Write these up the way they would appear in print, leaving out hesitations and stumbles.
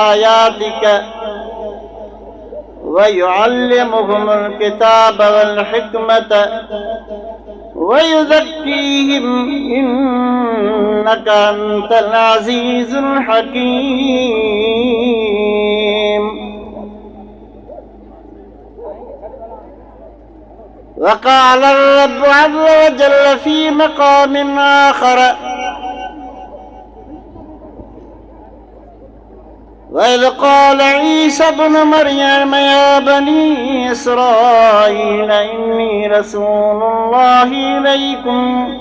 آياتك ويعلمهم الكتاب والحكمة ويزكيهم إنك أنت العزيز الحكيم. وقال الرب عز وجل في مقام آخر: وإذ قال عيسى ابن مريم يا بني إسرائيل إني رسول الله إليكم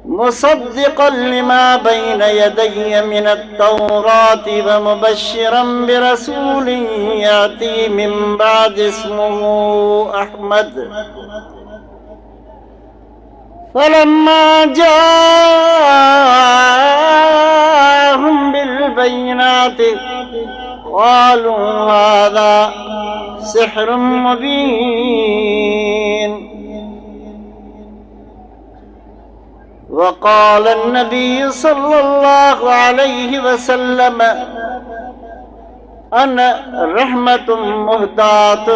مصدقا لما بين يدي من التوراة ومبشرا برسول يأتي من بعد اسمه أحمد. فلما جاءهم بالبينات قالوا هذا سحر مبين. وقال النبي صلى الله عليه وسلم: أنا رحمة مهداة،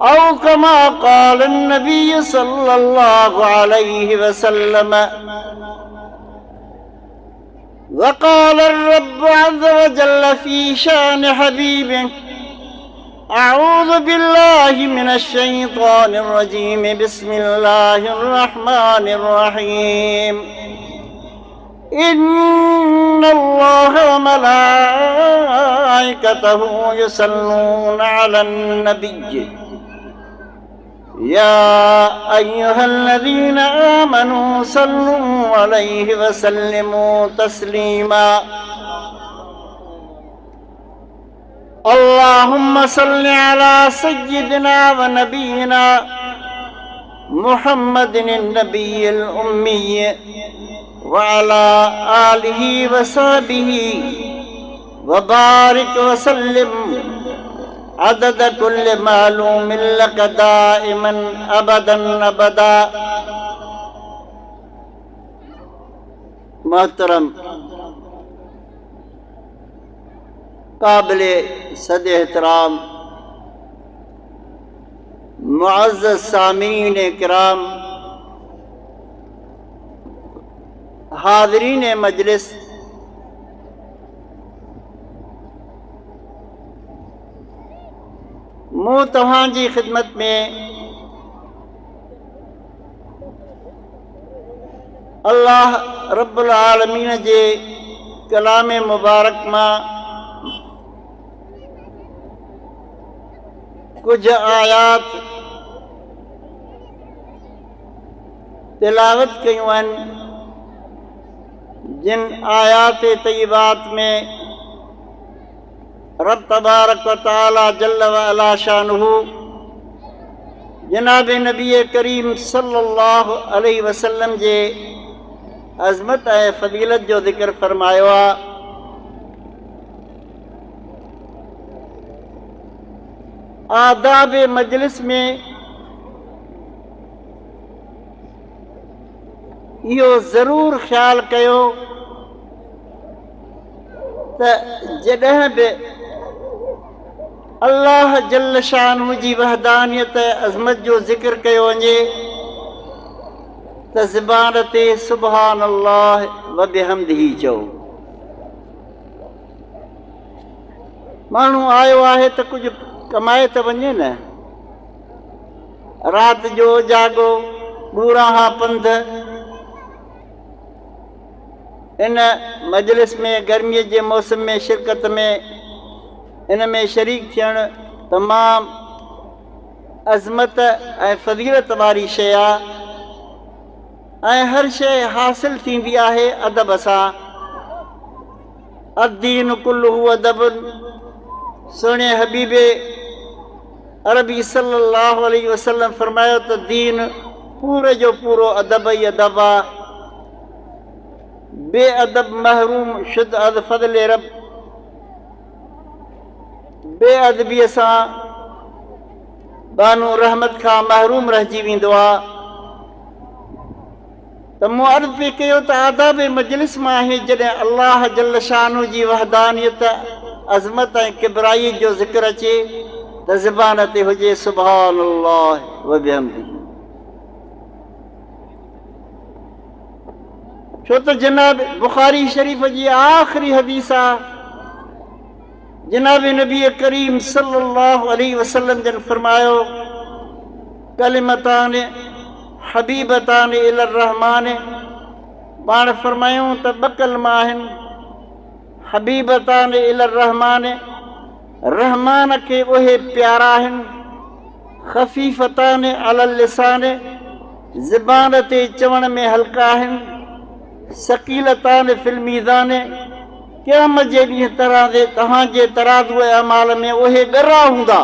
أو كما قال النبي صلى الله عليه وسلم. وقال الرب عز وجل في شان حبيبه: أعوذ بالله من الشيطان الرجيم، بسم الله الرحمن الرحيم. إن الله وملائكته يصلون على النبي يا أيها الذين آمنوا صلوا عليه وسلموا تسليما. اللهم صل على سيدنا ونبينا محمد النبي الأمي وعلى آله وصحبه وبارك وسلم عدد كل معلوم لك دائما أبدا أبدا. محترم قابل صد احترام معزز سامعین کرام، حاضرین مجلس، مو तव्हां जी ख़िदमत में अल्लाह रब्बुल आलमीन जे कलाम मुबारक मां कुछ आयात तिलावत कयूं आहिनि, जिन आयात तय्यबात में रब तबारक व तआला जल्ल व अला शानुहु जनाब नबी करीम सल्लल्लाहु अलैहि वसल्लम जे अज़मत ऐं फ़ज़ीलत जो ज़िक्र फरमायो आहे। आदाब मजलिस में इहो ज़रूर ख़्याल कयो त जॾहिं बि अल्लाह जल्ल शानुहु जी वहदानियत अज़मत जो ज़िक्र कयो वञे त ज़ुबान ते सुब्हान अल्लाह व बिहम्दिही चओ। माण्हू आयो आहे त कुझु कमाए त वञे न, राति जो जागो, ॿूरां पंध, इन मजलिस में गर्मीअ जे मौसम में शिरकत में इन में शरीक थियणु तमामु अज़मत ऐं फ़ज़ीलत वारी शइ आहे ऐं हर शइ हासिल थींदी आहे अदब सां। अद्दीन कुल्लुहु अदबुन, सुहिणे हबीबे अरबी सल्लल्लाहु अलैहि वसल्लम फरमायो त दीन पूरे जो पूरो अदब ई अदब आहे। बेअदब महरूम शुद्ध अद फज़ल रब, बेअदबीअ सां बानो रहमत खां महरूम रहिजी वेंदो आहे। त मूं अर्ज़ु पे कयो त आदाब मजलिस मां आहे जॾहिं अल्लाह जल शानू जी वहदानियत अज़मत ऐं किबराई जो ज़िक्र अचे त ज़बान ते हुजे सुभान अल्लाह व बिहम्दी। छो त जनाब बुखारी शरीफ़ जी आख़िरी हदीस आहे, जनाब नबी करीम सल्लल्लाहु अलैहि वसल्लम जन फरमायो कलिमतान हबीबतान इलर रहमान। पाण फरमायूं त ॿ कलमा आहिनि, हबीबतान इलर रहमान, रहमान खे उहे प्यारा आहिनि, ख़फ़ीफ़तान अलल लिसान, ज़बान ते चवण में हल्का आहिनि, सकीलतान फिल मीज़ान, क़यामत जे ॾींहुं तरह ते तव्हांजे तराज़ुए अमाल में उहे ॻरा हूंदा।